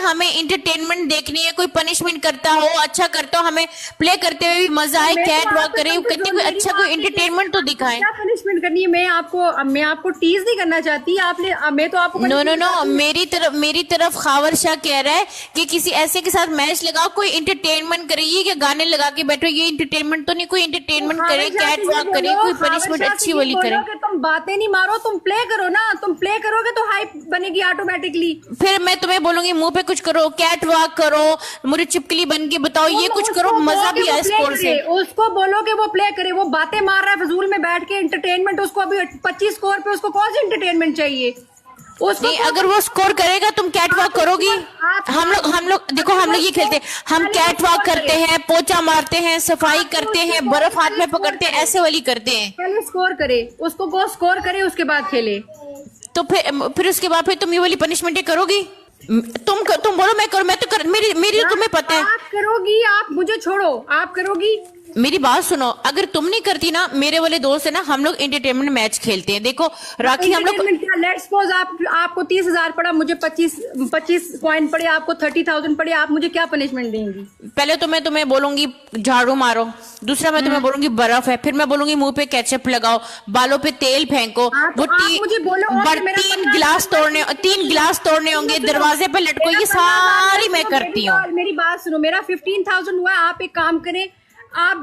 हमें इंटरटेनमेंट देखनी है, कोई पनिशमेंट करता हो, अच्छा करता हो, हमें प्ले करते हुए भी मजा आए, कैट वॉक करे, कहते कोई अच्छा कोई इंटरटेनमेंट तो दिखाए। क्या पनिशमेंट करनी है? मैं आपको टीज नहीं करना चाहती, आपने मैं तो आपको नो नो नो, मेरी तरफ खावर शाह कह रहा है कि किसी ऐसे के साथ मैच लगाओ, कोई इंटरटेनमेंट करे। ये क्या गाने लगा के बैठो, ये इंटरटेनमेंट तो नहीं, कोई इंटरटेनमेंट करे, कैट वॉक करे, कोई पनिशमेंट अच्छी वाली करे। तुम बातें नहीं मारो, तुम प्ले करो ना, तुम प्ले करोगे तो हाइप बनेगी ऑटोमेटिकली। फिर मैं तुम्हें बोलूंगी मुंह पे कुछ करो, कैट वॉक करो, मुझे चिपकली बन के बताओ, ये कुछ करो, मजा भी आए स्पोर्ट से। उसको बोलो कि वो प्ले करे, वो बातें मार रहा है फजूल में बैठ के। एंटरटेनमेंट उसको अभी 25 स्कोर पे, उसको कौन सी एंटरटेनमेंट चाहिए उसको? नहीं, अगर वो स्कोर करेगा तुम कैट वॉक करोगी। हम लोग देखो, हम लोग ये खेलते हैं, हम कैट वॉक करते हैं, पोछा मारते हैं, सफाई करते हैं, बर्फ हाथ में पकड़ते हैं, ऐसे वाली करते हैं। पहले स्कोर करे, उसको वो स्कोर करे, उसके बाद खेले। तो फिर उसके बाद फिर तुम ये वाली पनिशमेंटें करोगी? तुम बोलो मैं करूँ, मैं तो मेरी तुम्हें पता है। आप करोगी, आप मुझे छोड़ो, आप करोगी। मेरी बात सुनो, अगर तुम नहीं करती ना, मेरे वाले दोस्त है ना, हम लोग एंटरटेनमेंट मैच खेलते हैं। देखो राखी, हम लोग लेट्स सपोज आपको 30,000 पड़ा, मुझे 25 कॉइन पड़े, आपको 30,000 पड़े, आप मुझे क्या पनिशमेंट देंगी? पहले तो मैं तुम्हें बोलूंगी झाड़ू मारो, दूसरा मैं तुम्हें बोलूंगी बर्फ है, फिर मैं बोलूंगी मुंह पे केचप लगाओ, बालों पे तेल फेंको, वो तीन गिलास तोड़ने होंगे, दरवाजे पे लटको, ये सारी मैं करती हूँ। मेरी बात सुनो, मेरा 15,000 हुआ है, आप एक काम करें, आप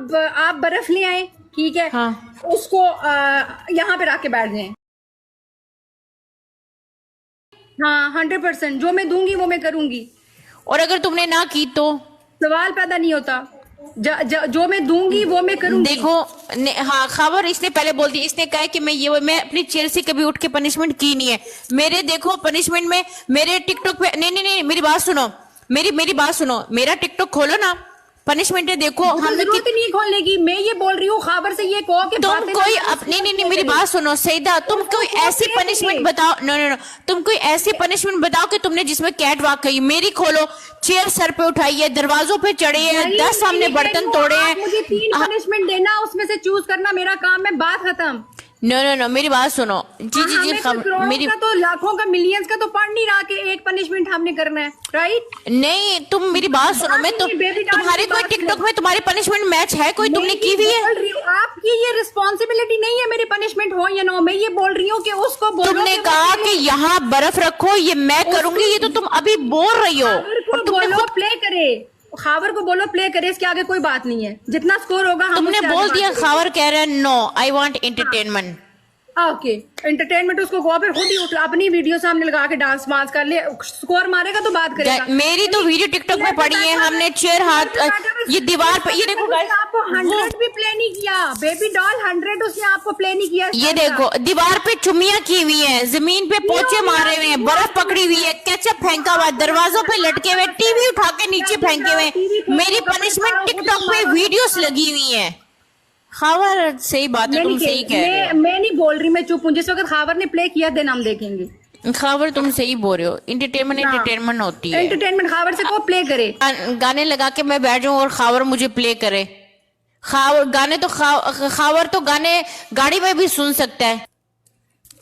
बर्फ ले आए, ठीक है? हाँ। उसको यहाँ पे रख के बैठ जाएं। हाँ 100%, जो मैं दूंगी वो मैं करूंगी। और अगर तुमने ना की तो सवाल पैदा नहीं होता। जो मैं दूंगी वो मैं करूंगी। देखो हाँ, खबर इसने पहले बोल दी, इसने कहा कि मैं अपनी चेयर से कभी उठ के पनिशमेंट की नहीं है। मेरे देखो पनिशमेंट में मेरे टिकटॉक पे नहीं, मेरी बात सुनो, मेरा टिकटॉक खोलो ना, पनिशमेंट है देखो। हम जरूरत नहीं खोलने की, मैं ये बोल रही हूँ खबर से ये कहो कि तुम कोई अपनी नहीं, मेरी बात सुनो सईदा, तुम कोई ऐसी पनिशमेंट बताओ। नो, तुम कोई ऐसी पनिशमेंट बताओ कि तुमने जिसमें कैट वॉक कही। मेरी खोलो, चेयर सर पे उठाई है, दरवाजों पे चढ़े हैं, 10 सामने बर्तन तोड़े हैं। मुझे 3 पनिशमेंट देना, उसमें से चूज करना मेरा काम है, बात खत्म। नो, मेरी बात सुनो। जी मेरी तो लाखों का, मिलियंस का तो पढ़ नहीं रहा कि एक पनिशमेंट हमने करना है, राइट? नहीं, तुम मेरी बात सुनो, मैं तुम्हारे कोई टिकटॉक में तुम्हारी पनिशमेंट मैच है, कोई तुमने की हुई है? आपकी ये रिस्पॉन्सिबिलिटी नहीं है मेरी पनिशमेंट हो या ना। मैं ये बोल रही हूँ कि उसको बोलो, तुमने कहा कि यहाँ बर्फ रखो, ये मैं करूंगी, ये तो तुम अभी बोल रही हो। बोलो प्ले करे, खावर को बोलो प्ले करे, इसके आगे कोई बात नहीं है। जितना स्कोर होगा तुमने बोल दिया। खावर कह रहा है no, I want entertainment. Okay, entertainment उसको को फिर खुद ही उठ, अपनी वीडियो सामने लगा के डांस वांस कर ले, स्कोर मारेगा तो बात करेगा। मेरी तो वीडियो टिकटॉक में पड़ी है, हमने चेयर हाथ ये दीवार पे, ये देखो आपको 100 भी प्ले नहीं किया, बेबी डॉल 100 उसने आपको प्ले नहीं किया। ये देखो दीवार पे चुम्मियां की हुई है, जमीन पे पोछे मारे हुए हैं, बर्फ पकड़ी हुई है, केचप फेंका हुआ, दरवाजों पे लटके हुए, टीवी उठा के नीचे फेंके हुए। मेरी पनिशमेंट टिकटॉक पे वीडियोस लगी हुई है। खावर सही बात है, तुम सही कह रहे हो। मैं नहीं बोल रही, मैं चुप हूँ। जिस वक्त खावर ने प्ले किया देन हम देखेंगे। खावर तुम सही बोल रहे हो, एंटरटेनमेंट होती है। एंटरटेनमेंट खावर से को प्ले करे, गाने लगा के मैं बैठ जाऊं और खावर मुझे प्ले करे। खावर तो गाने गाड़ी में भी सुन सकता है।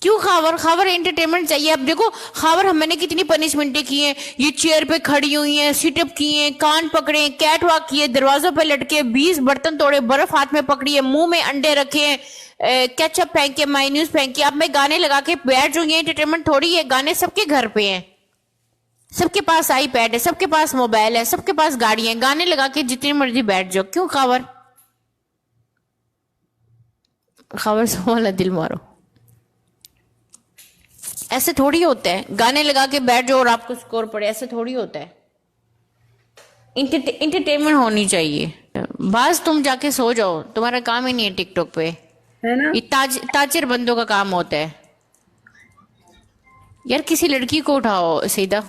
क्यों खावर एंटरटेनमेंट चाहिए। अब देखो खावर, मैंने कितनी पनिशमेंटें की हैं। ये चेयर पे खड़ी हुई हैं, सिटअप किए हैं, कान पकड़े, कैट वॉक किए, दरवाजों पे लटके, 20 बर्तन तोड़े, बर्फ हाथ में पकड़ी है, मुंह में अंडे रखे हैं, केचप फेंके, मायोनीज फेंके। अब मैं गाने लगा के बैठ जाऊं, ये एंटरटेनमेंट थोड़ी है। गाने सबके घर पे हैं, सबके पास आईपैड है, सबके पास मोबाइल है, सबके पास गाड़ी है। गाने लगा के जितनी मर्जी बैठ जाओ। क्यों खावर से वाला दिल मारो। ऐसे थोड़ी होता है, गाने लगा के बैठ जाओ और आपको स्कोर पड़े, ऐसे थोड़ी होता है। इंटरटेनमेंट होनी चाहिए। बस तुम जाके सो जाओ, तुम्हारा काम ही नहीं है टिकटॉक पे, है ना? ये ताजिर बंदों का काम होता है। यार किसी लड़की को उठाओ सीधा।